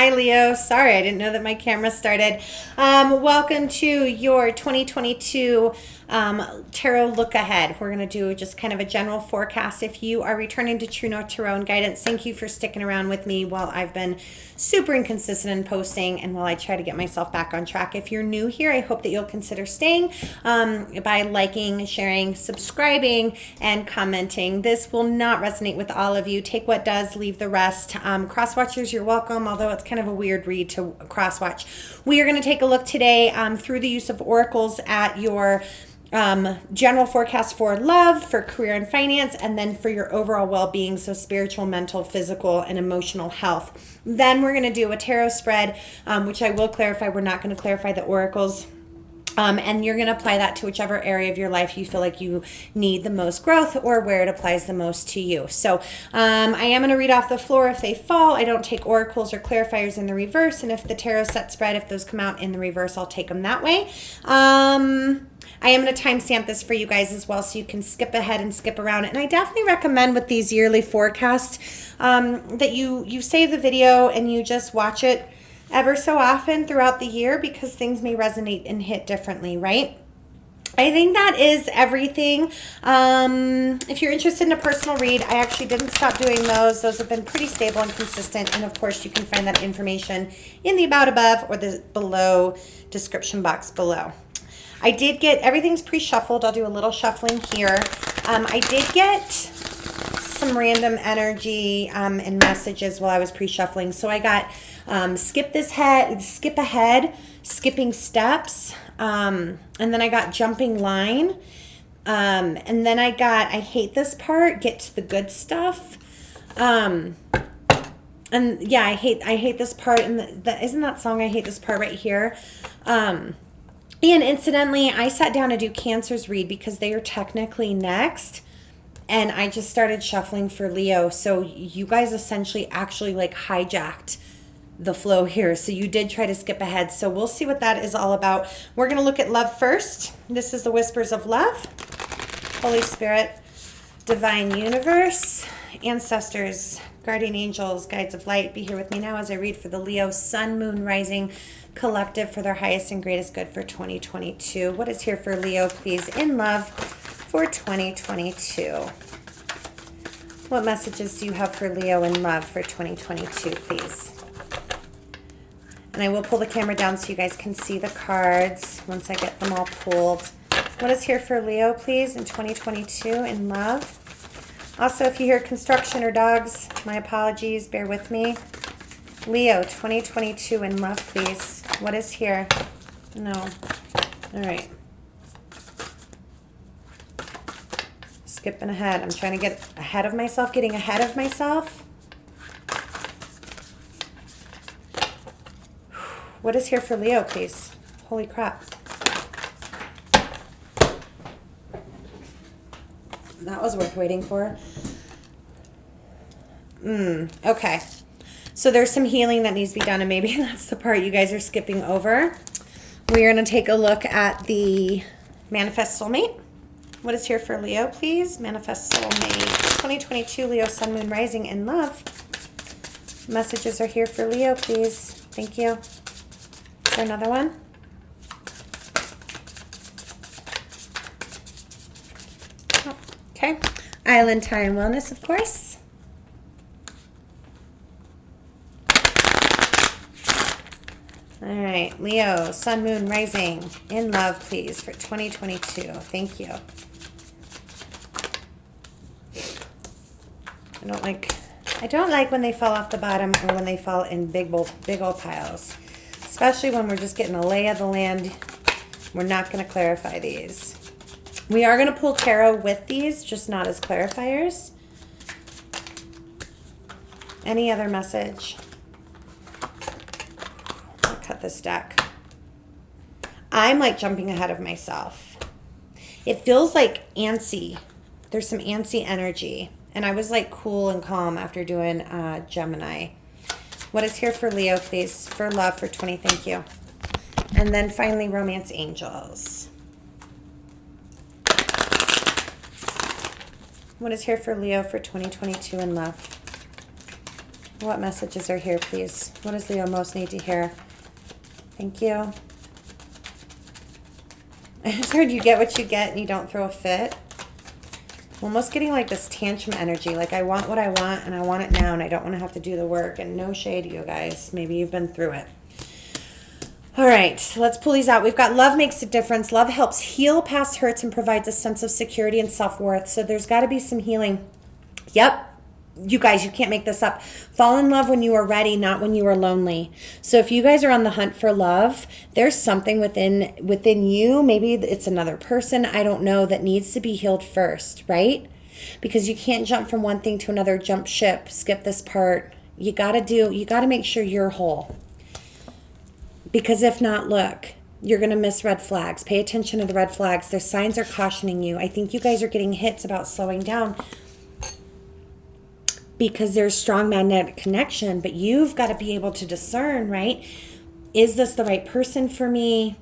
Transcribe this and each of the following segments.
Hi, Leo. Sorry, I didn't know that my camera started. Welcome to your 2022 tarot look ahead. We're going to do just kind of a general forecast. If you are returning to TrueNorth Tarot and Guidance, thank you for sticking around with me while I've been super inconsistent in posting and while I try to get myself back on track. If you're new here, I hope that you'll consider staying by liking, sharing, subscribing, and commenting. This will not resonate with all of you. Take what does, leave the rest. Cross-watchers, you're welcome, although it's kind of a weird read to cross-watch. We are going to take a look today through the use of oracles at your general forecast for love, for career and finance, and then for your overall well-being, so spiritual, mental, physical, and emotional health. Then we're going to do a tarot spread, which I will clarify. We're not going to clarify the oracles. And you're going to apply that to whichever area of your life you feel like you need the most growth or where it applies the most to you. So I am going to read off the floor if they fall. I don't take oracles or clarifiers in the reverse. And if the tarot set spread, if those come out in the reverse, I'll take them that way. I am going to timestamp this for you guys as well, so you can skip ahead and skip around. And I definitely recommend with these yearly forecasts that you save the video and you just watch it ever so often throughout the year, because things may resonate and hit differently, right? I think that is everything. If you're interested in a personal read, I actually didn't stop doing those. Those have been pretty stable and consistent. And of course, you can find that information in the about above or the below description box below. I did get, everything's pre-shuffled. I'll do a little shuffling here. I did get some random energy and messages while I was pre-shuffling. So I got skip ahead, skipping steps, and then I got jumping line, and then I got I hate this part, get to the good stuff, and yeah, I hate this part, and isn't that song I hate this part right here. And incidentally, I sat down to do Cancer's read because they are technically next. And I just started shuffling for Leo. So you guys essentially actually like hijacked the flow here. So you did try to skip ahead. So we'll see what that is all about. We're going to look at love first. This is the Whispers of Love. Holy Spirit, Divine Universe, Ancestors, Guardian Angels, Guides of Light, be here with me now as I read for the Leo Sun, Moon, Rising Collective for their highest and greatest good for 2022. What is here for Leo, please, in love for 2022? What messages do you have for Leo in love for 2022, please? And I will pull the camera down so you guys can see the cards once I get them all pulled. What is here for Leo, please, in 2022 in love? Also, if you hear construction or dogs, my apologies, bear with me. Leo, 2022 in love, please. What is here? No. All right. Skipping ahead. I'm trying to get ahead of myself, getting ahead of myself. What is here for Leo, please? Holy crap. That was worth waiting for. Okay. So there's some healing that needs to be done, and maybe that's the part you guys are skipping over. We're going to take a look at the Manifest Soulmate. What is here for Leo, please? Manifest Soulmate. 2022 Leo Sun, Moon, Rising in love. Messages are here for Leo, please. Thank you. Is there another one? Oh, okay. Island Time Wellness, of course. All right, Leo, Sun, Moon, Rising, in love, please, for 2022. Thank you. I don't like when they fall off the bottom or when they fall in big old piles, especially when we're just getting a lay of the land. We're not going to clarify these. We are going to pull tarot with these, just not as clarifiers. Any other message? Cut this deck. I'm like jumping ahead of myself. It feels like antsy. There's some antsy energy. And I was like cool and calm after doing Gemini. What is here for Leo, please? For love for 20, thank you. And then finally, Romance Angels. What is here for Leo for 2022 in love? What messages are here, please? What does Leo most need to hear? Thank you. I just heard you get what you get and you don't throw a fit. I'm almost getting like this tantrum energy. Like I want what I want and I want it now and I don't want to have to do the work. And no shade, you guys. Maybe you've been through it. All right, so let's pull these out. We've got love makes a difference. Love helps heal past hurts and provides a sense of security and self-worth. So there's got to be some healing. Yep. You guys, you can't make this up. Fall in love when you are ready, not when you are lonely. So if you guys are on the hunt for love, there's something within you, maybe it's another person, I don't know, that needs to be healed first, right? Because you can't jump from one thing to another, jump ship, skip this part. You got to make sure you're whole. Because if not, look, you're going to miss red flags. Pay attention to the red flags. Their signs are cautioning you. I think you guys are getting hits about slowing down, because there's strong magnetic connection, but you've got to be able to discern, right? Is this the right person for me?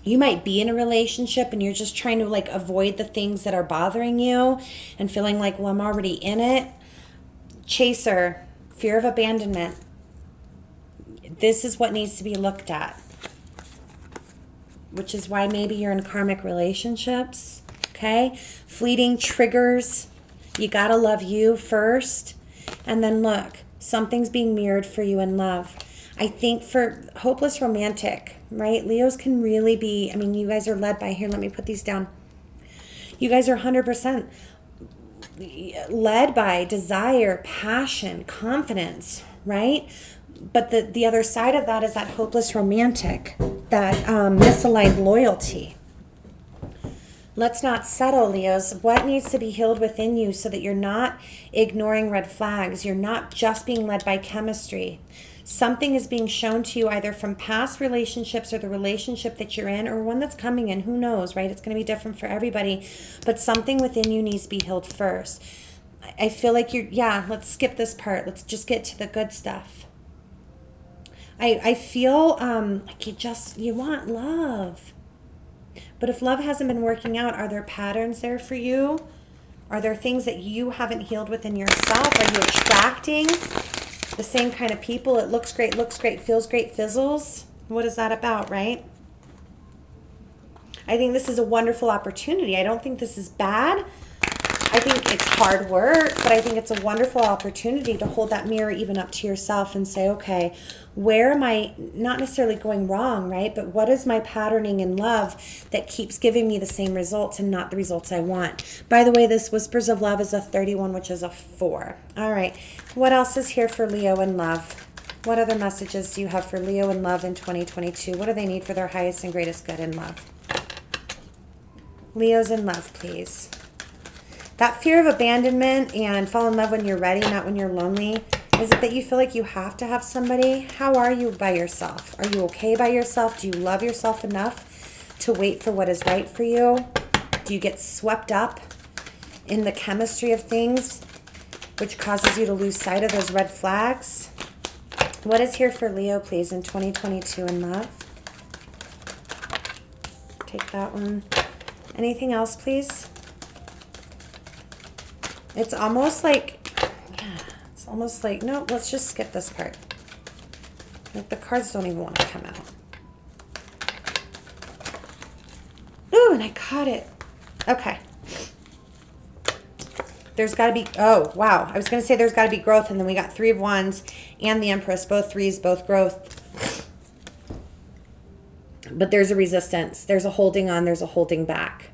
You might be in a relationship and you're just trying to like avoid the things that are bothering you and feeling like, well, I'm already in it. Chaser, fear of abandonment. This is what needs to be looked at, which is why maybe you're in karmic relationships, okay? Fleeting triggers. You got to love you first. And then look, something's being mirrored for you in love. I think for hopeless romantic, right? Leos can really be, I mean, you guys are led by, here, let me put these down. You guys are 100% led by desire, passion, confidence, right? But the other side of that is that hopeless romantic, that misaligned loyalty. Let's not settle, Leos. What needs to be healed within you so that you're not ignoring red flags? You're not just being led by chemistry. Something is being shown to you either from past relationships or the relationship that you're in or one that's coming in. Who knows, right? It's going to be different for everybody. But something within you needs to be healed first. I feel like let's skip this part. Let's just get to the good stuff. I feel like you want love. But if love hasn't been working out, are there patterns there for you? Are there things that you haven't healed within yourself? Are you attracting the same kind of people? It looks great, feels great, fizzles. What is that about, right? I think this is a wonderful opportunity. I don't think this is bad. I think it's hard work, but I think it's a wonderful opportunity to hold that mirror even up to yourself and say, okay, where am I not necessarily going wrong, right? But what is my patterning in love that keeps giving me the same results and not the results I want? By the way, this Whispers of Love is a 31, which is a 4. All right. What else is here for Leo in love? What other messages do you have for Leo in love in 2022? What do they need for their highest and greatest good in love? Leo's in love, please. That fear of abandonment and fall in love when you're ready, not when you're lonely. Is it that you feel like you have to have somebody? How are you by yourself? Are you okay by yourself? Do you love yourself enough to wait for what is right for you? Do you get swept up in the chemistry of things, which causes you to lose sight of those red flags? What is here for Leo, please, in 2022 in love? Take that one. Anything else, please? It's almost like, no, let's just skip this part. Like the cards don't even want to come out. Ooh, and I caught it. Okay. There's got to be, oh, wow. I was going to say there's got to be growth, and then we got 3 of Wands and the Empress, both 3s, both growth. But there's a resistance. There's a holding on. There's a holding back.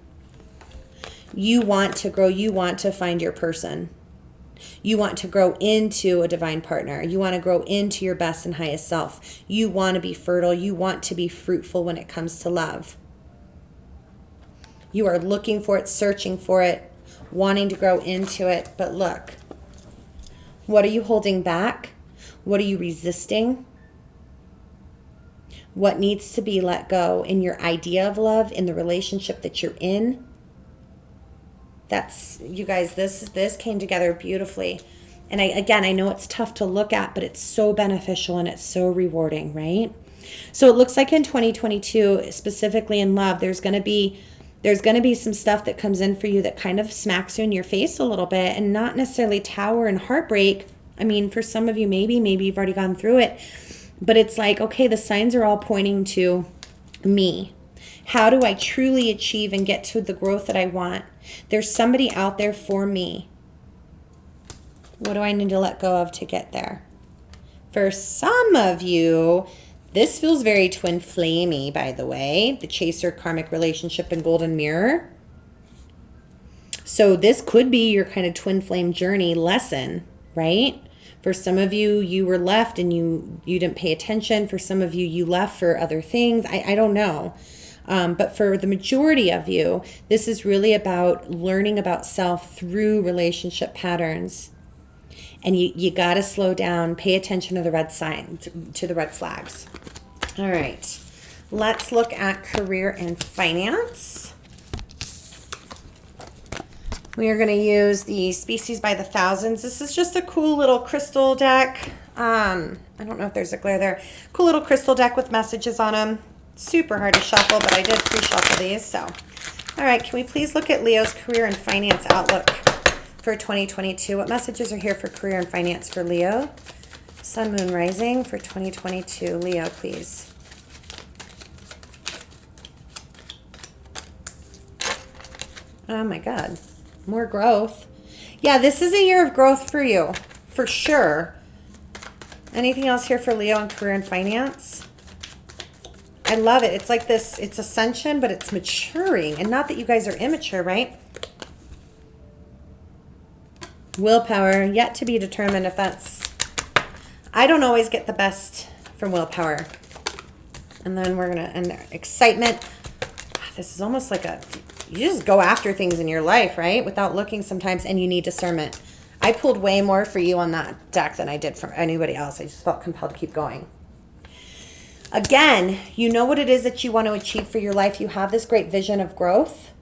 You want to grow. You want to find your person. You want to grow into a divine partner. You want to grow into your best and highest self. You want to be fertile. You want to be fruitful when it comes to love. You are looking for it, searching for it, wanting to grow into it. But look, what are you holding back? What are you resisting? What needs to be let go in your idea of love, in the relationship that you're in? That's, you guys, this came together beautifully. And I know it's tough to look at, but it's so beneficial and it's so rewarding, right? So it looks like in 2022, specifically in love, there's going to be some stuff that comes in for you that kind of smacks you in your face a little bit, and not necessarily tower and heartbreak, I mean, for some of you, maybe you've already gone through it, but it's like, okay, the signs are all pointing to me. How do I truly achieve and get to the growth that I want? There's somebody out there for me. What do I need to let go of to get there? For some of you, this feels very twin flamey, by the way. The Chaser, karmic relationship, and golden mirror. So this could be your kind of twin flame journey lesson, right? For some of you, you were left and you didn't pay attention. For some of you, you left for other things. I don't know. But for the majority of you, this is really about learning about self through relationship patterns. And you got to slow down, pay attention to the red signs, to the red flags. All right, let's look at career and finance. We are going to use the Species by the Thousands. This is just a cool little crystal deck. I don't know if there's a glare there. Cool little crystal deck with messages on them. Super hard to shuffle, but I did pre-shuffle these. So, all right, can we please look at Leo's career and finance outlook for 2022? What messages are here for career and finance for Leo? Sun, Moon, Rising for 2022. Leo, please. Oh my God. More growth. Yeah, this is a year of growth for you, for sure. Anything else here for Leo in career and finance? I love it. It's like this, it's ascension, but it's maturing. And not that you guys are immature, right? Willpower, yet to be determined if that's... I don't always get the best from willpower. And then we're going to... And excitement. This is almost like a... You just go after things in your life, right? Without looking sometimes, and you need discernment. I pulled way more for you on that deck than I did for anybody else. I just felt compelled to keep going. Again, you know what it is that you want to achieve for your life. You have this great vision of growth,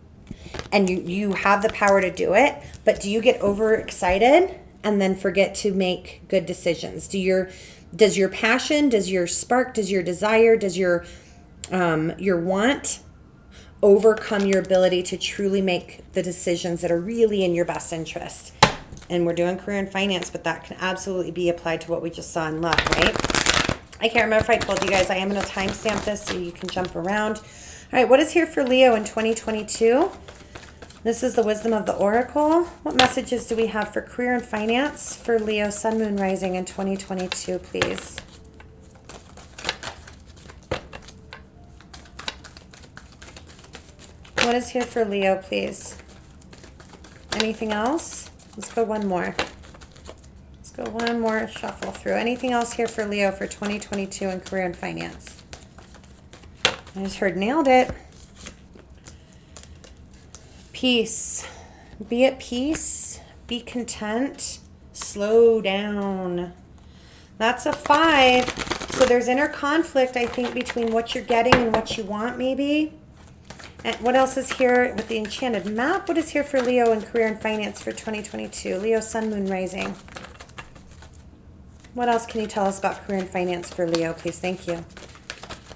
and you have the power to do it. But do you get overexcited and then forget to make good decisions? Does your passion, does your spark, does your desire, does your want overcome your ability to truly make the decisions that are really in your best interest? And we're doing career and finance, but that can absolutely be applied to what we just saw in love, right? I can't remember if I told you guys, I am going to timestamp this so you can jump around. All right, what is here for Leo in 2022? This is the wisdom of the oracle. What messages do we have for career and finance for Leo, Sun, Moon, Rising in 2022, please? What is here for Leo, please? Anything else? Let's go one more. Let's go one more shuffle through. Anything else here for Leo for 2022 in career and finance? I just heard nailed it. Peace. Be at peace. Be content. Slow down. That's a 5. So there's inner conflict, I think, between what you're getting and what you want, maybe. And what else is here with the enchanted map? What is here for Leo in career and finance for 2022? Leo, Sun, Moon, Rising. What else can you tell us about career and finance for Leo, please? Thank you.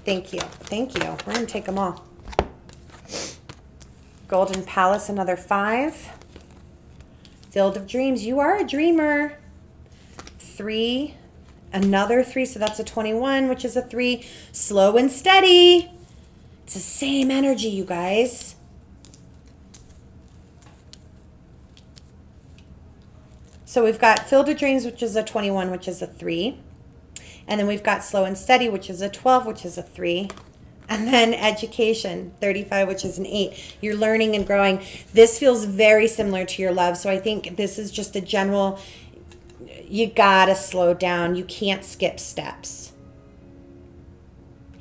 Thank you. Thank you. We're going to take them all. Golden Palace, another 5. Field of Dreams. You are a dreamer. 3. Another 3. So that's a 21, which is a 3. Slow and steady. It's the same energy, you guys. So we've got Field of Dreams, which is a 21, which is a 3. And then we've got Slow and Steady, which is a 12, which is a 3. And then Education, 35, which is an 8. You're learning and growing. This feels very similar to your love. So I think this is just a general, you gotta slow down. You can't skip steps.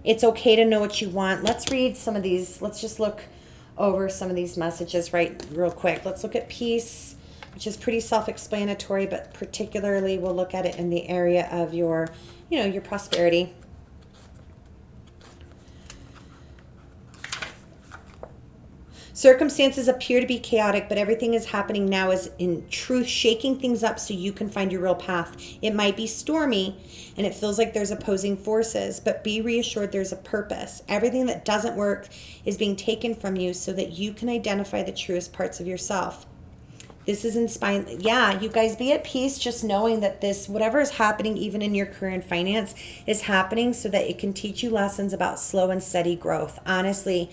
It's okay to know what you want. Let's read some of these. Let's just look over some of these messages real quick. Let's look at peace, which is pretty self-explanatory, but particularly we'll look at it in the area of your, your prosperity. Circumstances appear to be chaotic, but everything is happening now is in truth shaking things up so you can find your real path. It might be stormy and it feels like there's opposing forces, but be reassured there's a purpose. Everything that doesn't work is being taken from you so that you can identify the truest parts of yourself. This is inspiring. Yeah, you guys be at peace just knowing that this, whatever is happening, even in your career and finance, is happening so that it can teach you lessons about slow and steady growth. Honestly,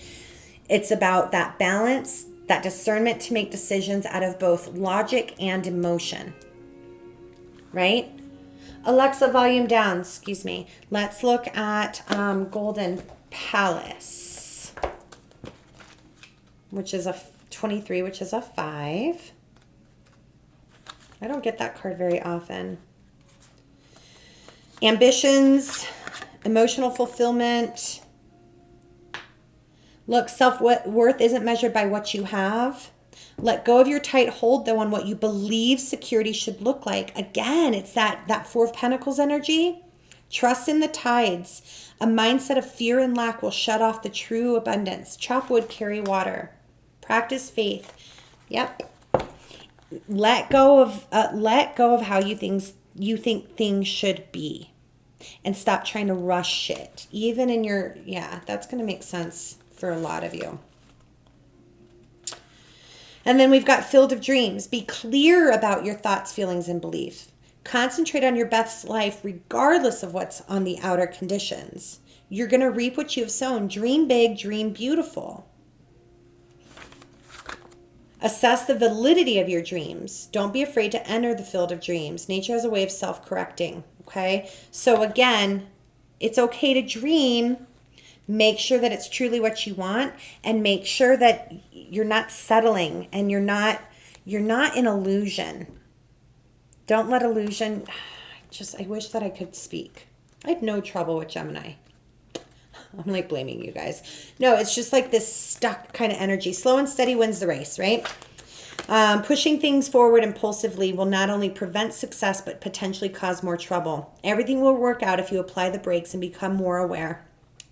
it's about that balance, that discernment to make decisions out of both logic and emotion, right? Alexa, volume down, excuse me. Let's look at Golden Palace, which is a 23, which is a 5. I don't get that card very often. Ambitions, emotional fulfillment. Look, self-worth isn't measured by what you have. Let go of your tight hold, though, on what you believe security should look like. Again, it's that Four of Pentacles energy. Trust in the tides. A mindset of fear and lack will shut off the true abundance. Chop wood, carry water. Practice faith. Yep. Let go of how you think things should be, and stop trying to rush shit. Even in your, yeah, that's going to make sense for a lot of you. And then we've got Field of Dreams. Be clear about your thoughts, feelings, and beliefs. Concentrate on your best life regardless of what's on the outer conditions. You're going to reap what you have sown. Dream big, dream beautiful. Assess the validity of your dreams. Don't be afraid to enter the field of dreams. Nature has a way of self-correcting, okay? So again, it's okay to dream. Make sure that it's truly what you want, and make sure that you're not settling and you're not in illusion. Don't let illusion, I wish that I could speak. I had no trouble with Gemini. I'm like blaming you guys. No, it's just like this stuck kind of energy. Slow and steady wins the race, right? Pushing things forward impulsively will not only prevent success, but potentially cause more trouble. Everything will work out if you apply the brakes and become more aware.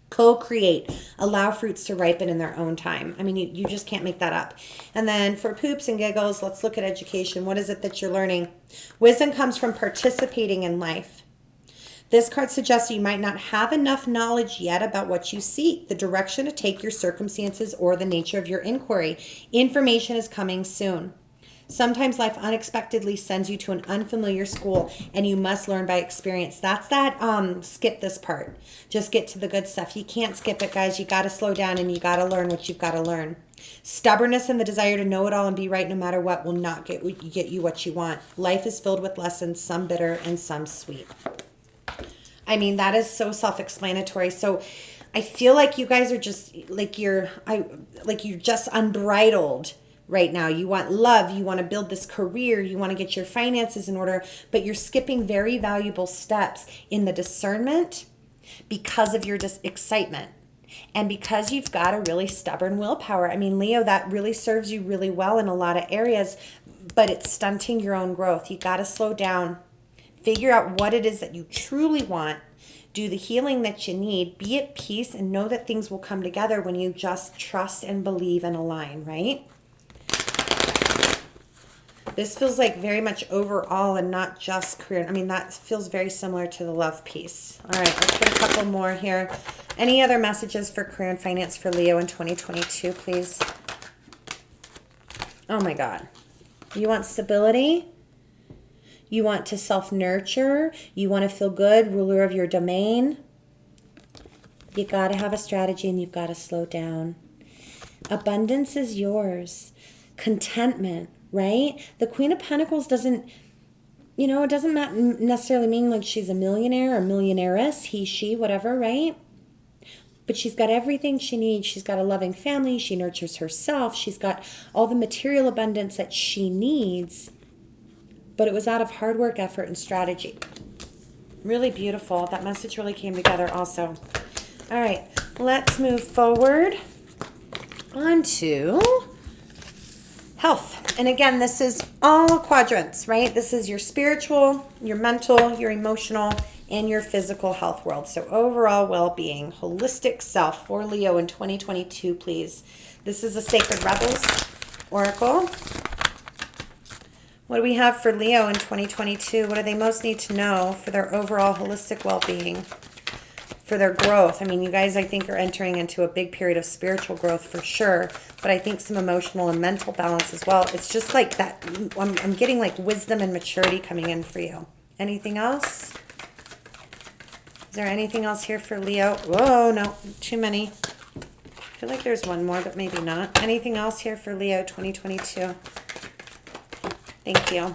Co-create. Allow fruits to ripen in their own time. I mean, you just can't make that up. And then for poops and giggles, let's look at education. What is it that you're learning? Wisdom comes from participating in life. This card suggests you might not have enough knowledge yet about what you seek, the direction to take your circumstances, or the nature of your inquiry. Information is coming soon. Sometimes life unexpectedly sends you to an unfamiliar school, and you must learn by experience. That's that skip this part. Just get to the good stuff. You can't skip it, guys. You got to slow down, and you got to learn what you've got to learn. Stubbornness and the desire to know it all and be right no matter what will not get you what you want. Life is filled with lessons, some bitter and some sweet. I mean, that is so self-explanatory. So I feel like you guys are just you're just unbridled right now. You want love, you want to build this career, you want to get your finances in order, but you're skipping very valuable steps in the discernment because of your excitement. And because you've got a really stubborn willpower. I mean, Leo, that really serves you really well in a lot of areas, but it's stunting your own growth. You got to slow down. Figure out what it is that you truly want. Do the healing that you need. Be at peace and know that things will come together when you just trust and believe and align, right? This feels like very much overall and not just career. I mean, that feels very similar to the love piece. All right, let's get a couple more here. Any other messages for career and finance for Leo in 2022, please? Oh my God. You want stability? You want to self-nurture. You want to feel good, ruler of your domain. You got to have a strategy and you've got to slow down. Abundance is yours. Contentment, right? The Queen of Pentacles doesn't, it doesn't necessarily mean like she's a millionaire or millionairess, he, she, whatever, right? But she's got everything she needs. She's got a loving family. She nurtures herself. She's got all the material abundance that she needs. But it was out of hard work, effort, and strategy. Really beautiful. That message really came together also. All right, let's move forward on to health. And again, this is all quadrants, right? This is your spiritual, your mental, your emotional, and your physical health world. So overall well-being, holistic self for Leo in 2022, please. This is a Sacred Rebels Oracle. What do we have for Leo in 2022? What do they most need to know for their overall holistic well-being for for their growth. I mean, you guys, I think, are entering into a big period of spiritual growth for sure, but I think some emotional and mental balance as well. It's just like that. I'm getting like wisdom and maturity coming in for you. Anything else? Is there anything else here for Leo? Whoa, no, too many. I feel like there's one more, but maybe not. Anything else here for Leo 2022? Thank you.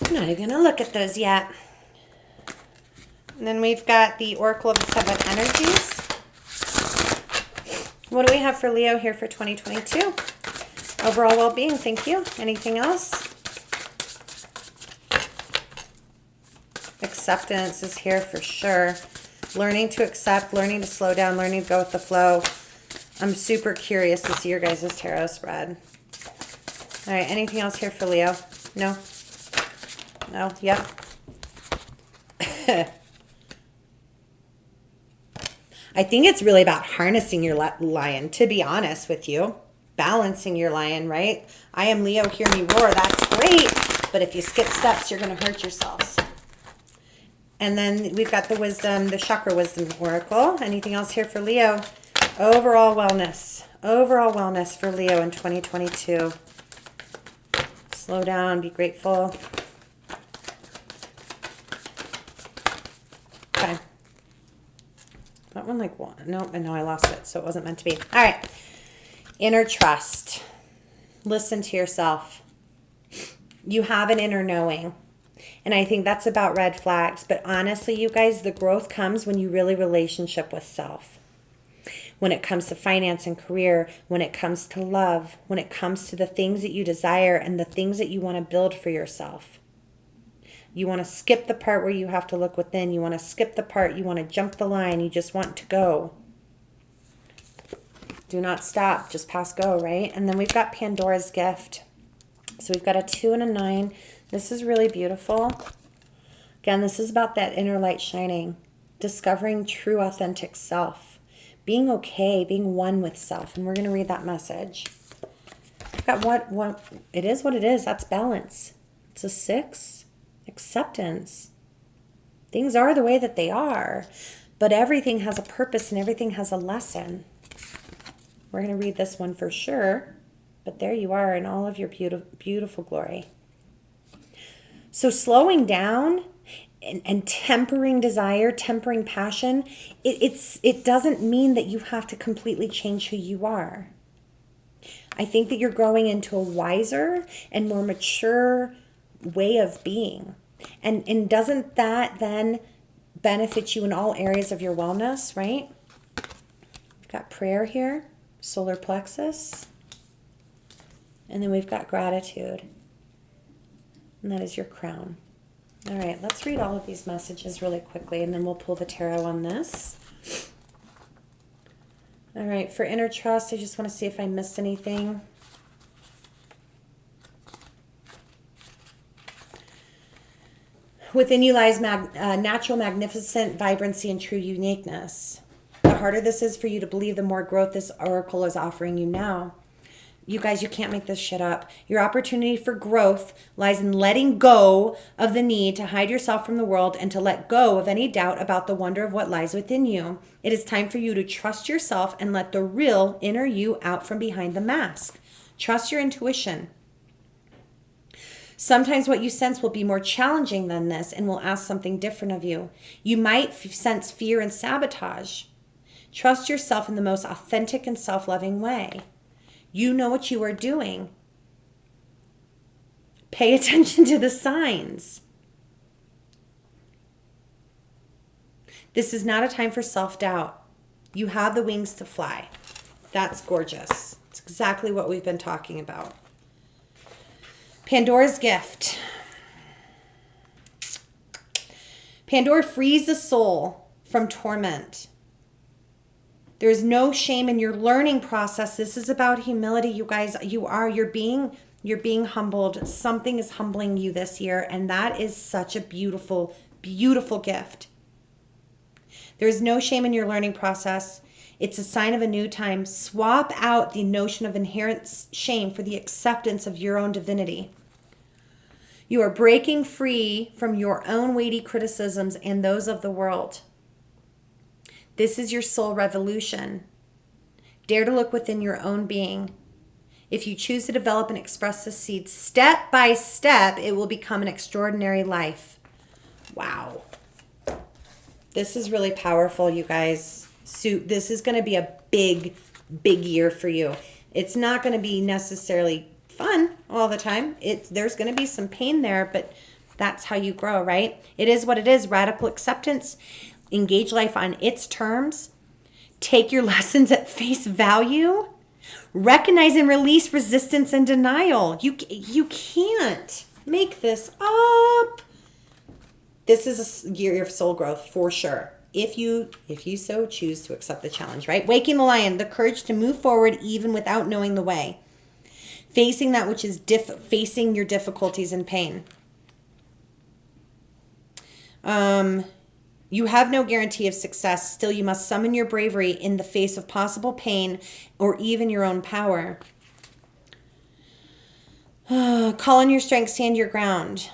I'm not even going to look at those yet. And then we've got the Oracle of the Seven Energies. What do we have for Leo here for 2022? Overall well-being, thank you. Anything else? Acceptance is here for sure. Learning to accept, learning to slow down, learning to go with the flow. I'm super curious to see your guys' tarot spread. All right, anything else here for Leo? No? No? Yep. I think it's really about harnessing your lion, to be honest with you. Balancing your lion, right? I am Leo, hear me roar. That's great. But if you skip steps, you're going to hurt yourselves. And then we've got the wisdom, the chakra wisdom oracle. Anything else here for Leo? Overall wellness. Overall wellness for Leo in 2022. Slow down, be grateful. Okay. That one like one. No, I lost it, so it wasn't meant to be. All right. Inner trust. Listen to yourself. You have an inner knowing. And I think that's about red flags. But honestly, you guys, the growth comes when you really relationship with self. When it comes to finance and career, when it comes to love, when it comes to the things that you desire and the things that you want to build for yourself. You want to skip the part where you have to look within. You want to skip the part. You want to jump the line. You just want to go. Do not stop. Just pass go, right? And then we've got Pandora's gift. So we've got a 2 and a 9. This is really beautiful. Again, this is about that inner light shining. Discovering true, authentic self. Being okay. Being one with self. And we're going to read that message. We've got what it is what it is. That's balance. It's a 6. Acceptance. Things are the way that they are, but everything has a purpose and everything has a lesson. We're going to read this one for sure, but there you are in all of your beautiful, beautiful glory. So slowing down and tempering desire, tempering passion, it doesn't mean that you have to completely change who you are. I think that you're growing into a wiser and more mature way of being. And doesn't that then benefit you in all areas of your wellness, right? We've got prayer here, solar plexus. And then we've got gratitude. And that is your crown. All right, let's read all of these messages really quickly, and then we'll pull the tarot on this. All right, for inner trust, I just want to see if I missed anything. Within you lies natural, magnificent vibrancy and true uniqueness. The harder this is for you to believe, the more growth this oracle is offering you now. You guys, you can't make this shit up. Your opportunity for growth lies in letting go of the need to hide yourself from the world and to let go of any doubt about the wonder of what lies within you. It is time for you to trust yourself and let the real inner you out from behind the mask. Trust your intuition. Sometimes what you sense will be more challenging than this and will ask something different of you. You might sense fear and sabotage. Trust yourself in the most authentic and self-loving way. You know what you are doing. Pay attention to the signs. This is not a time for self-doubt. You have the wings to fly. That's gorgeous. It's exactly what we've been talking about. Pandora's gift. Pandora frees the soul from torment. There is no shame in your learning process. This is about humility, you guys. You're being humbled. Something is humbling you this year, and that is such a beautiful, beautiful gift. There is no shame in your learning process. It's a sign of a new time. Swap out the notion of inherent shame for the acceptance of your own divinity. You are breaking free from your own weighty criticisms and those of the world. This is your soul revolution. Dare to look within your own being. If you choose to develop and express the seed step by step, it will become an extraordinary life. Wow. This is really powerful, you guys. So this is going to be a big, big year for you. It's not going to be necessarily fun all the time. There's going to be some pain there, but that's how you grow, right? It is what it is. Radical acceptance. Engage life on its terms. Take your lessons at face value. Recognize and release resistance and denial. You can't make this up. This is a year of soul growth for sure. If you so choose to accept the challenge, right? Waking the lion, the courage to move forward even without knowing the way. Facing that which is facing your difficulties and pain. You have no guarantee of success. Still, you must summon your bravery in the face of possible pain or even your own power. Call on your strength, stand your ground.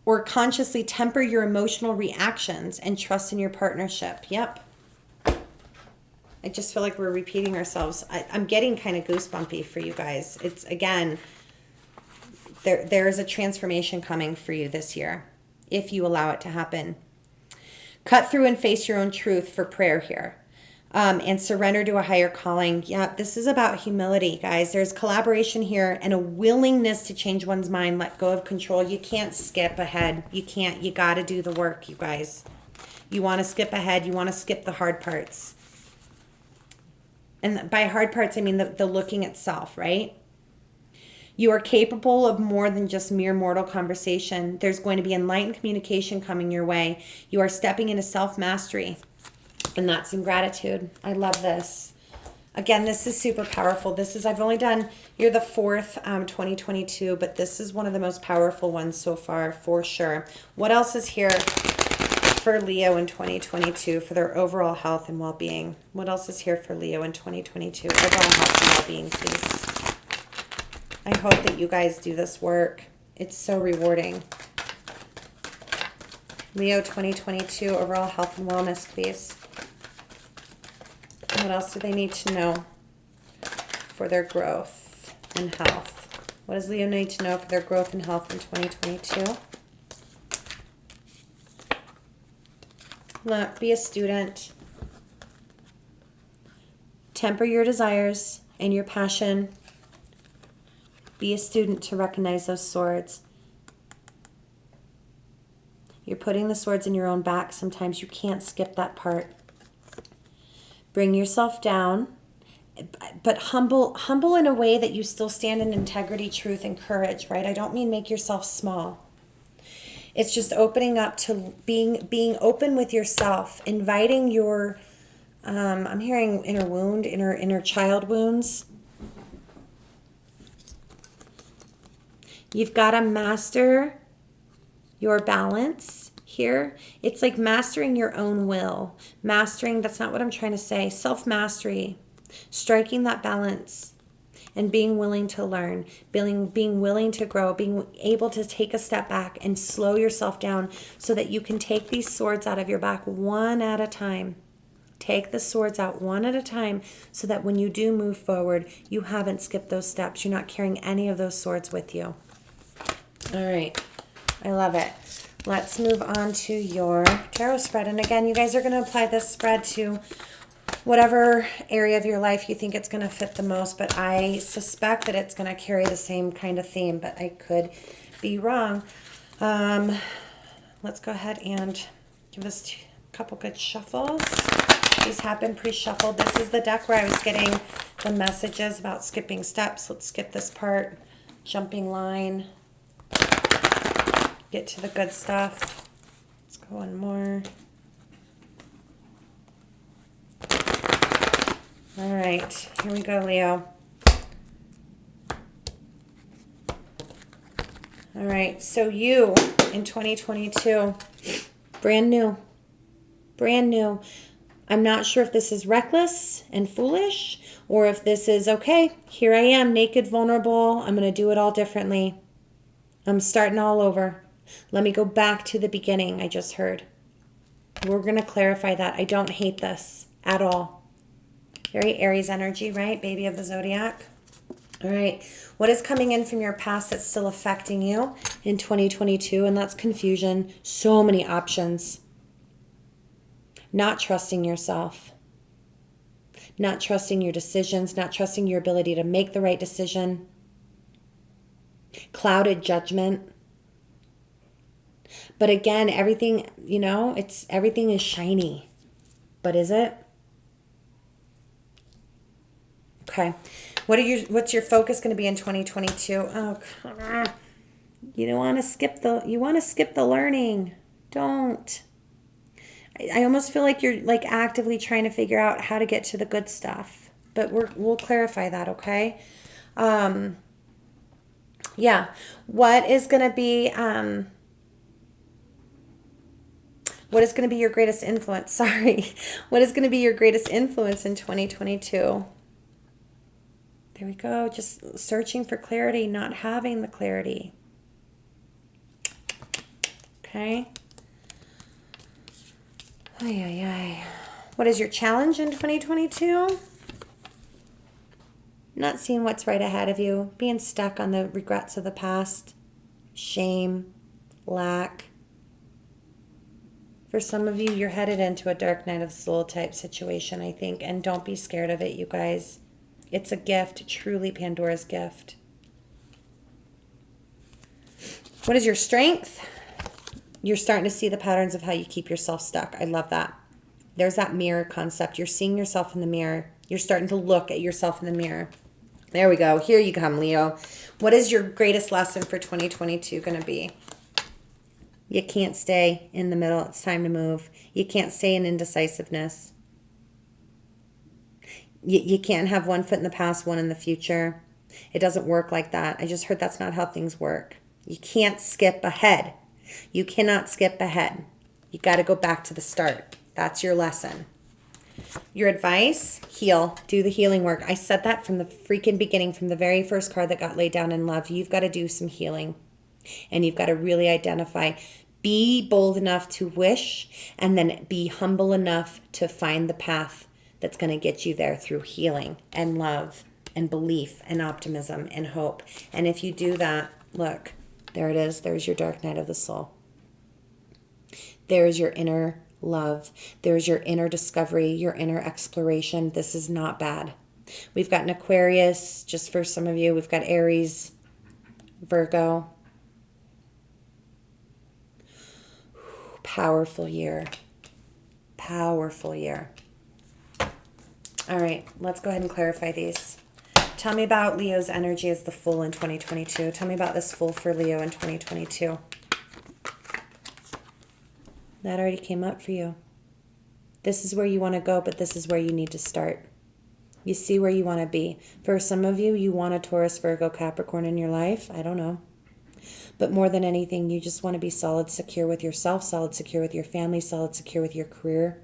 Or consciously temper your emotional reactions and trust in your partnership. Yep. I just feel like we're repeating ourselves. I'm getting kind of goosebumpy for you guys. It's, again, there is a transformation coming for you this year if you allow it to happen. Cut through and face your own truth for prayer here. And surrender to a higher calling. Yeah, this is about humility, guys. There's collaboration here and a willingness to change one's mind, let go of control. You can't skip ahead. You can't. You got to do the work, you guys. You want to skip ahead. You want to skip the hard parts. And by hard parts, I mean the looking at self, right? You are capable of more than just mere mortal conversation. There's going to be enlightened communication coming your way. You are stepping into self-mastery. And that's in gratitude. I love this. Again, this is super powerful. I've only done, you're the fourth 2022, but this is one of the most powerful ones so far, for sure. What else is here for Leo in 2022 for their overall health and well-being? What else is here for Leo in 2022? Overall health and well-being, please. I hope that you guys do this work. It's so rewarding. Leo 2022, overall health and wellness, please. What else do they need to know for their growth and health? What does Leo need to know for their growth and health in 2022? Look, be a student. Temper your desires and your passion. Be a student to recognize those swords. You're putting the swords in your own back. Sometimes you can't skip that part. Bring yourself down, but humble in a way that you still stand in integrity, truth, and courage, right? I don't mean make yourself small. It's just opening up to being open with yourself, inviting your, I'm hearing inner wound, inner child wounds. You've got to master your balance here. It's like mastering your own will. Mastering, that's not what I'm trying to say. Self-mastery. Striking that balance and being willing to learn, being willing to grow, being able to take a step back and slow yourself down so that you can take these swords out of your back one at a time. Take the swords out one at a time so that when you do move forward, you haven't skipped those steps. You're not carrying any of those swords with you. All right. I love it. Let's move on to your tarot spread. And again, you guys are going to apply this spread to whatever area of your life you think it's going to fit the most. But I suspect that it's going to carry the same kind of theme, but I could be wrong. Let's go ahead and give this a couple good shuffles. These have been pre-shuffled. This is the deck where I was getting the messages about skipping steps. Let's skip this part. Jumping line. Get to the good stuff. Let's go one more. All right, here we go, Leo. All right, so you in 2022, brand new. I'm not sure if this is reckless and foolish or if this is, okay, here I am, naked, vulnerable. I'm going to do it all differently. I'm starting all over. Let me go back to the beginning I just heard. We're going to clarify that. I don't hate this at all. Very Aries energy, right? Baby of the Zodiac. All right. What is coming in from your past that's still affecting you in 2022? And that's confusion. So many options. Not trusting yourself. Not trusting your decisions. Not trusting your ability to make the right decision. Clouded judgment. But again, everything, you know, everything is shiny. But is it? Okay. What's your focus going to be in 2022? Oh, come on. You don't want to skip the learning. Don't. I almost feel like you're like actively trying to figure out how to get to the good stuff. But we'll clarify that, okay? Yeah. What is going to be your greatest influence? Sorry. What is going to be your greatest influence in 2022? There we go. Just searching for clarity, not having the clarity. Okay. Ay, ay, ay. What is your challenge in 2022? Not seeing what's right ahead of you. Being stuck on the regrets of the past. Shame. Lack. For some of you, you're headed into a dark night of the soul type situation, I think. And don't be scared of it, you guys. It's a gift, truly Pandora's gift. What is your strength? You're starting to see the patterns of how you keep yourself stuck. I love that. There's that mirror concept. You're seeing yourself in the mirror. You're starting to look at yourself in the mirror. There we go. Here you come, Leo. What is your greatest lesson for 2022 going to be? You can't stay in the middle. It's time to move. You can't stay in indecisiveness. You can't have one foot in the past, one in the future. It doesn't work like that. I just heard that's not how things work. You can't skip ahead. You cannot skip ahead. You got to go back to the start. That's your lesson. Your advice, heal. Do the healing work. I said that from the freaking beginning, from the very first card that got laid down in love. You've got to do some healing. And you've got to really identify. Be bold enough to wish, and then be humble enough to find the path that's going to get you there through healing and love and belief and optimism and hope. And if you do that, look, there it is. There's your dark night of the soul. There's your inner love. There's your inner discovery, your inner exploration. This is not bad. We've got an Aquarius, just for some of you. We've got Aries, Virgo. Powerful year. Powerful year. All right, let's go ahead and clarify these. Tell me about Leo's energy as the Fool in 2022. Tell me about this Fool for Leo in 2022. That already came up for you. This is where you want to go, but this is where you need to start. You see where you want to be. For some of you, you want a Taurus, Virgo, Capricorn in your life. I don't know. But more than anything, you just want to be solid, secure with yourself, solid, secure with your family, solid, secure with your career,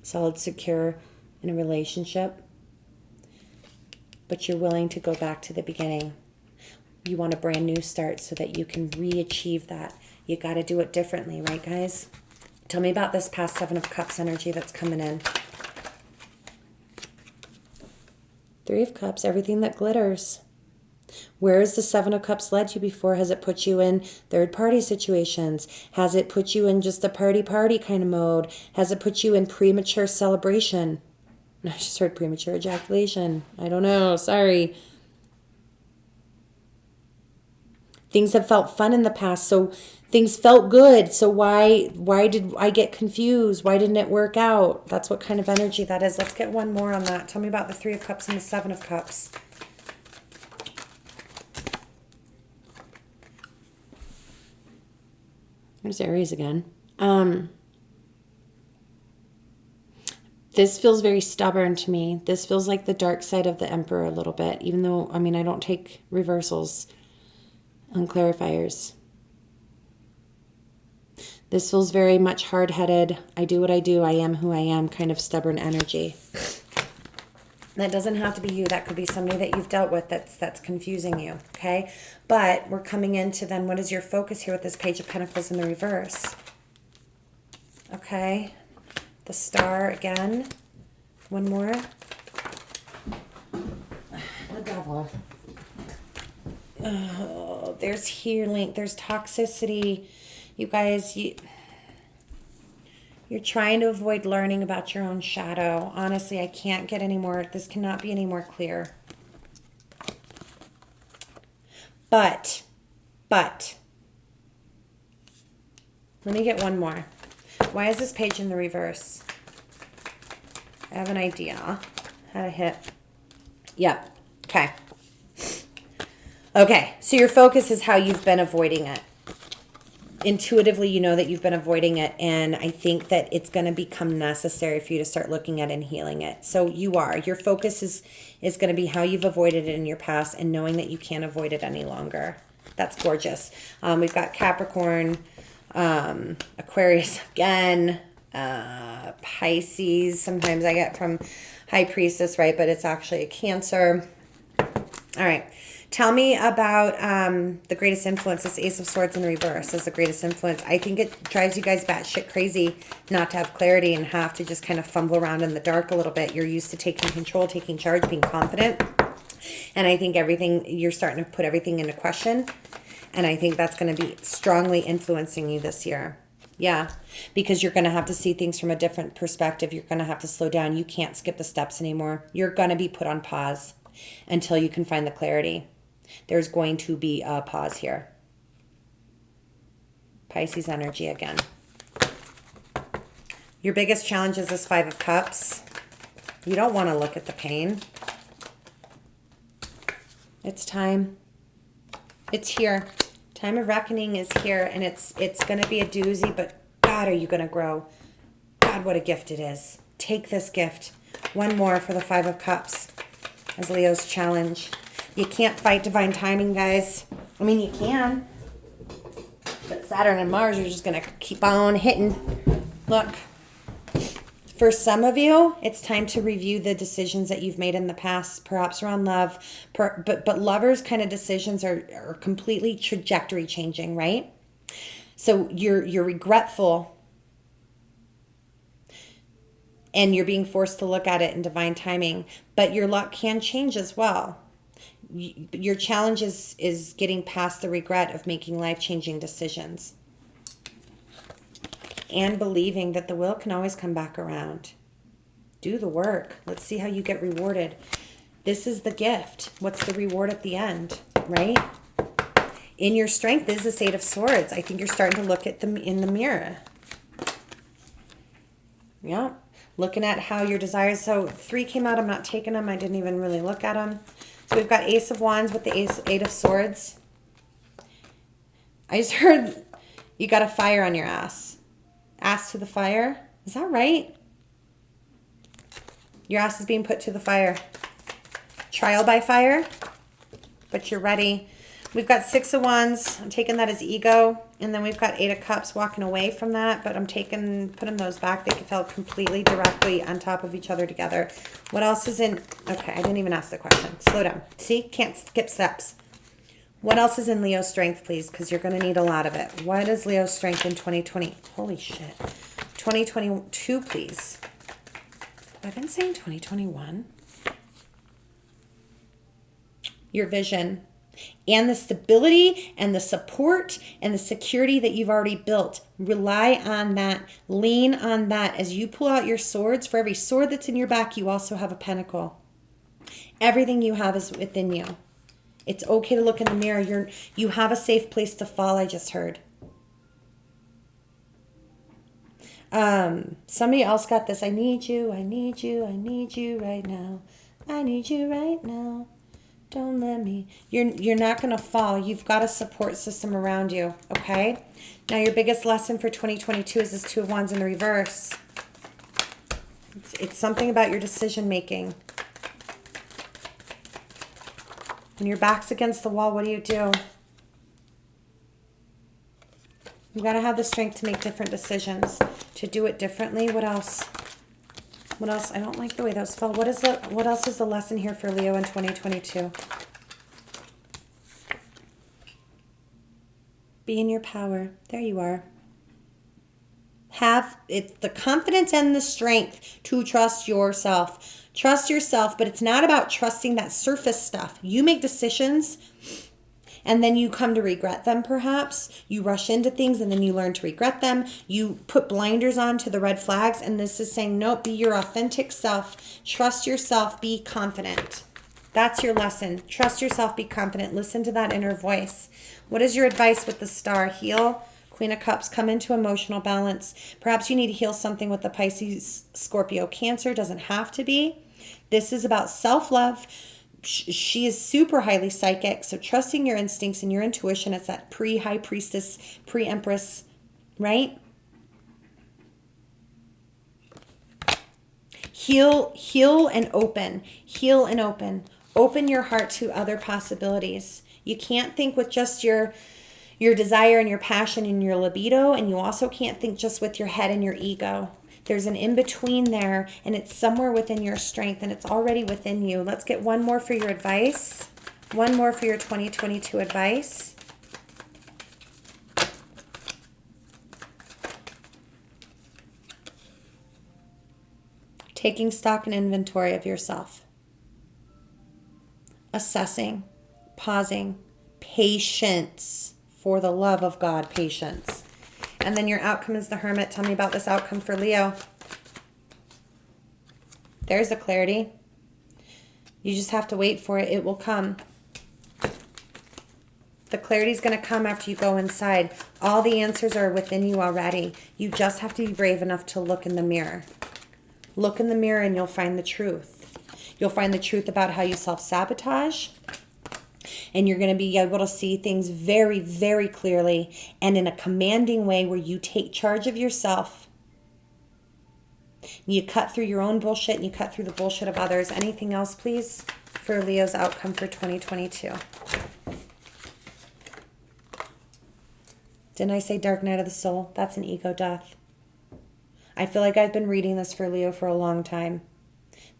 solid, secure in a relationship. But you're willing to go back to the beginning. You want a brand new start so that you can re-achieve that. You got to do it differently, right, guys? Tell me about this past Seven of Cups energy that's coming in. Three of Cups, everything that glitters. Where has the Seven of Cups led you before? Has it put you in third-party situations? Has it put you in just a party kind of mode? Has it put you in premature celebration? I just heard premature ejaculation. I don't know. Sorry. Things have felt fun in the past, so things felt good. So why did I get confused? Why didn't it work out? That's what kind of energy that is. Let's get one more on that. Tell me about the Three of Cups and the Seven of Cups. There's Aries again. This feels very stubborn to me. This feels like the dark side of the Emperor a little bit, even though, I mean, I don't take reversals on clarifiers. This feels very much hard-headed. I do what I do. I am who I am kind of stubborn energy. That doesn't have to be you. That could be somebody that you've dealt with that's confusing you, okay? But we're coming into then what is your focus here with this Page of Pentacles in the reverse? Okay. The Star again. One more. The Devil. Oh, there's healing. There's toxicity. You guys, you're trying to avoid learning about your own shadow. Honestly, I can't get any more. This cannot be any more clear. But, let me get one more. Why is this page in the reverse? I have an idea how to hit. Yep. Okay. Okay. So your focus is how you've been avoiding it. Intuitively, you know that you've been avoiding it. And I think that it's going to become necessary for you to start looking at and healing it. So you are. Your focus is going to be how you've avoided it in your past and knowing that you can't avoid it any longer. That's gorgeous. We've got Capricorn, Aquarius again, Pisces. Sometimes I get from High Priestess, right? But it's actually a Cancer. All right. Tell me about the greatest influence. This Ace of Swords in reverse is the greatest influence. I think it drives you guys batshit crazy not to have clarity and have to just kind of fumble around in the dark a little bit. You're used to taking control, taking charge, being confident. And I think you're starting to put everything into question. And I think that's going to be strongly influencing you this year. Yeah, because you're going to have to see things from a different perspective. You're going to have to slow down. You can't skip the steps anymore. You're going to be put on pause until you can find the clarity. There's going to be a pause here. Pisces energy again. Your biggest challenge is this Five of Cups. You don't want to look at the pain. It's time. It's here. Time of reckoning is here, and it's going to be a doozy, but God, are you going to grow? God, what a gift it is. Take this gift. One more for the Five of Cups as Leo's challenge. You can't fight divine timing, guys. I mean, you can. But Saturn and Mars are just going to keep on hitting. Look. For some of you, it's time to review the decisions that you've made in the past, perhaps around love. But lovers' kind of decisions are completely trajectory changing, right? So you're regretful. And you're being forced to look at it in divine timing. But your luck can change as well. Your challenge is getting past the regret of making life-changing decisions and believing that the will can always come back around. Do the work. Let's see how you get rewarded. This is the gift. What's the reward at the end, right? In your strength is this Eight of Swords. I think you're starting to look at them in the mirror. Yeah. Looking at how your desires. So 3 came out. I'm not taking them. I didn't even really look at them. So we've got Ace of Wands with the Eight of Swords. I just heard you got a fire on your ass. Ass to the fire. Is that right? Your ass is being put to the fire. Trial by fire. But you're ready. We've got Six of Wands. I'm taking that as ego. And then we've got Eight of Cups walking away from that. But I'm putting those back. They fell completely directly on top of each other together. What else is in... Okay, I didn't even ask the question. Slow down. See? Can't skip steps. What else is in Leo's strength, please? Because you're going to need a lot of it. What is Leo's strength in 2020? Holy shit. 2022, please. I've been saying 2021. Your vision. And the stability and the support and the security that you've already built. Rely on that. Lean on that. As you pull out your swords, for every sword that's in your back, you also have a pentacle. Everything you have is within you. It's okay to look in the mirror. You have a safe place to fall, I just heard. Somebody else got this. I need you, I need you, I need you right now. I need you right now. Don't let me. You're not going to fall. You've got a support system around you, okay? Now your biggest lesson for 2022 is this Two of Wands in the reverse. It's something about your decision making. When your back's against the wall, what do? You got to have the strength to make different decisions, to do it differently. What else? What else? I don't like the way those fell. What else is the lesson here for Leo in 2022? Be in your power. There you are. Have it, the confidence and the strength to trust yourself. Trust yourself, but it's not about trusting that surface stuff. You make decisions and then you come to regret them perhaps. You rush into things and then you learn to regret them. You put blinders on to the red flags, and this is saying, nope, be your authentic self. Trust yourself, be confident. That's your lesson. Trust yourself, be confident. Listen to that inner voice. What is your advice with the star? Heal. Queen of Cups, come into emotional balance. Perhaps you need to heal something with the Pisces, Scorpio, Cancer. Doesn't have to be. This is about self-love. She is super highly psychic, so trusting your instincts and your intuition. It's that pre-high priestess, pre-empress, right? Heal and open. Heal and open. Open your heart to other possibilities. You can't think with just your desire and your passion and your libido, and you also can't think just with your head and your ego. There's an in-between there, and it's somewhere within your strength, and it's already within you. Let's get one more for your advice. One more for your 2022 advice. Taking stock and inventory of yourself. Assessing, pausing, patience. For the love of God, patience. And then your outcome is the Hermit. Tell me about this outcome for Leo. There's the clarity. You just have to wait for it. It will come. The clarity is going to come after you go inside. All the answers are within you already. You just have to be brave enough to look in the mirror. Look in the mirror and you'll find the truth. You'll find the truth about how you self-sabotage. And you're going to be able to see things very, very clearly and in a commanding way where you take charge of yourself. You cut through your own bullshit and you cut through the bullshit of others. Anything else, please, for Leo's outcome for 2022? Didn't I say dark night of the soul? That's an ego death. I feel like I've been reading this for Leo for a long time.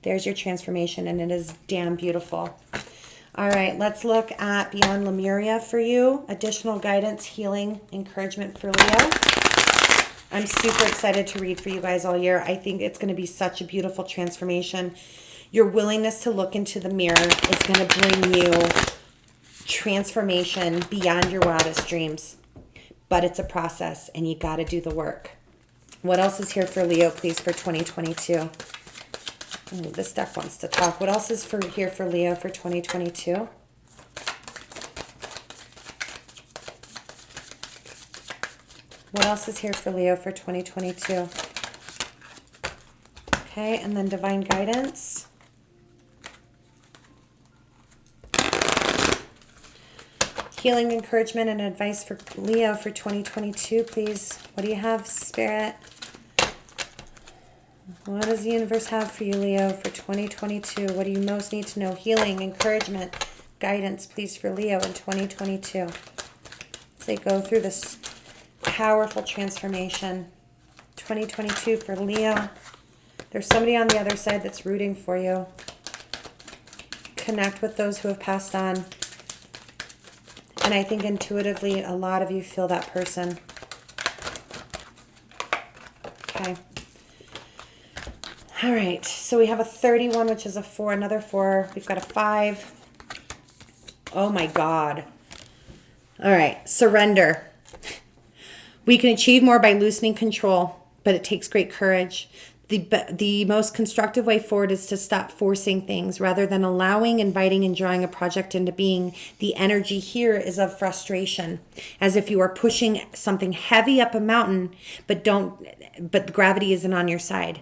There's your transformation, and it is damn beautiful. All right, let's look at Beyond Lemuria for you. Additional guidance, healing, encouragement for Leo. I'm super excited to read for you guys all year. I think it's going to be such a beautiful transformation. Your willingness to look into the mirror is going to bring you transformation beyond your wildest dreams. But it's a process, and you got to do the work. What else is here for Leo, please, for 2022? Ooh, this deck wants to talk. What else is here for Leo for 2022? What else is here for Leo for 2022? Okay, and then divine guidance. Healing, encouragement, and advice for Leo for 2022, please. What do you have, Spirit? What does the universe have for you, Leo, for 2022? What do you most need to know? Healing, encouragement, guidance, please, for Leo in 2022. As they go through this powerful transformation. 2022 for Leo. There's somebody on the other side that's rooting for you. Connect with those who have passed on. And I think intuitively, a lot of you feel that person. Okay. All right, so we have a 31, which is a 4, another 4. We've got a 5. Oh my God. All right, surrender. We can achieve more by loosening control, but it takes great courage. The most constructive way forward is to stop forcing things rather than allowing, inviting, and drawing a project into being. The energy here is of frustration, as if you are pushing something heavy up a mountain, but gravity isn't on your side.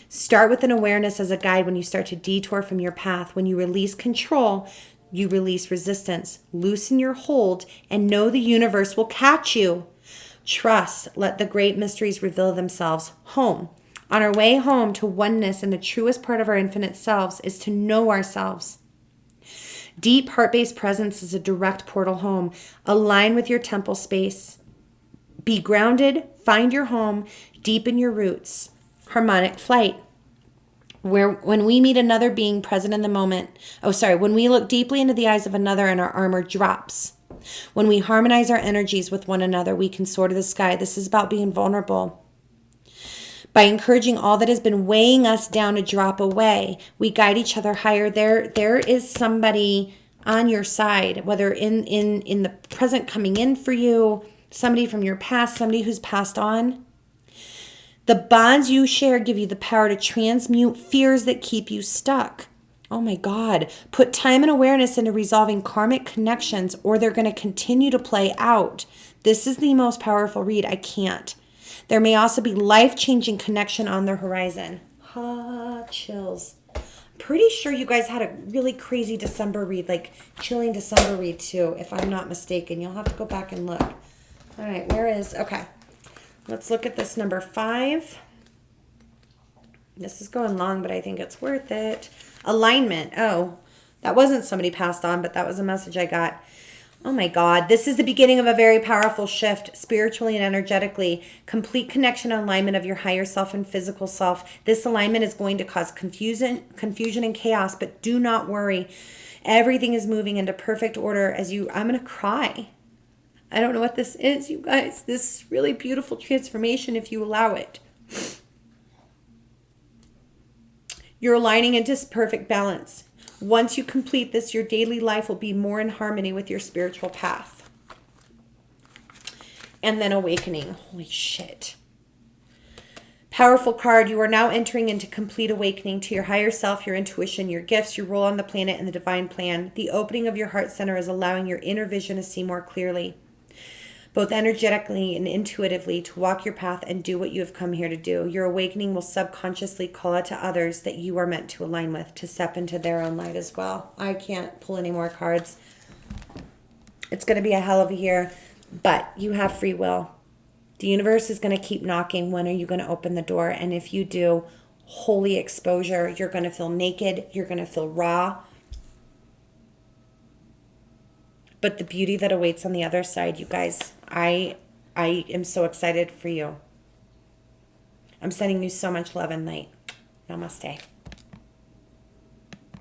Start with an awareness as a guide when you start to detour from your path. When you release control, you release resistance. Loosen your hold and know the universe will catch you. Trust. Let the great mysteries reveal themselves. Home. On our way home to oneness and the truest part of our infinite selves is to know ourselves. Deep heart-based presence is a direct portal home. Align with your temple space. Be grounded. Find your home. Deepen your roots. Harmonic flight. When we meet another being present in the moment, when we look deeply into the eyes of another and our armor drops. When we harmonize our energies with one another, we can soar to the sky. This is about being vulnerable. By encouraging all that has been weighing us down to drop away, we guide each other higher. There is somebody on your side, whether in the present coming in for you, somebody from your past, somebody who's passed on. The bonds you share give you the power to transmute fears that keep you stuck. Oh my God. Put time and awareness into resolving karmic connections, or they're going to continue to play out. This is the most powerful read. I can't. There may also be life-changing connection on the horizon. Chills. Pretty sure you guys had a really crazy December read, like chilling December read too, if I'm not mistaken. You'll have to go back and look. All right, okay. Let's look at this number 5. This is going long, but I think it's worth it. Alignment. Oh, that wasn't somebody passed on, but that was a message I got. Oh my God, this is the beginning of a very powerful shift spiritually and energetically. Complete connection and alignment of your higher self and physical self. This alignment is going to cause confusion and chaos, but do not worry. Everything is moving into perfect order I'm going to cry. I don't know what this is, you guys. This really beautiful transformation if you allow it. You're aligning into perfect balance. Once you complete this, your daily life will be more in harmony with your spiritual path. And then awakening. Holy shit. Powerful card. You are now entering into complete awakening to your higher self, your intuition, your gifts, your role on the planet, and the divine plan. The opening of your heart center is allowing your inner vision to see more clearly, both energetically and intuitively, to walk your path and do what you have come here to do. Your awakening will subconsciously call out to others that you are meant to align with, to step into their own light as well. I can't pull any more cards. It's going to be a hell of a year, but you have free will. The universe is going to keep knocking. When are you going to open the door? And if you do, holy exposure. You're going to feel naked. You're going to feel raw. But the beauty that awaits on the other side, you guys, I am so excited for you. I'm sending you so much love and light. Namaste.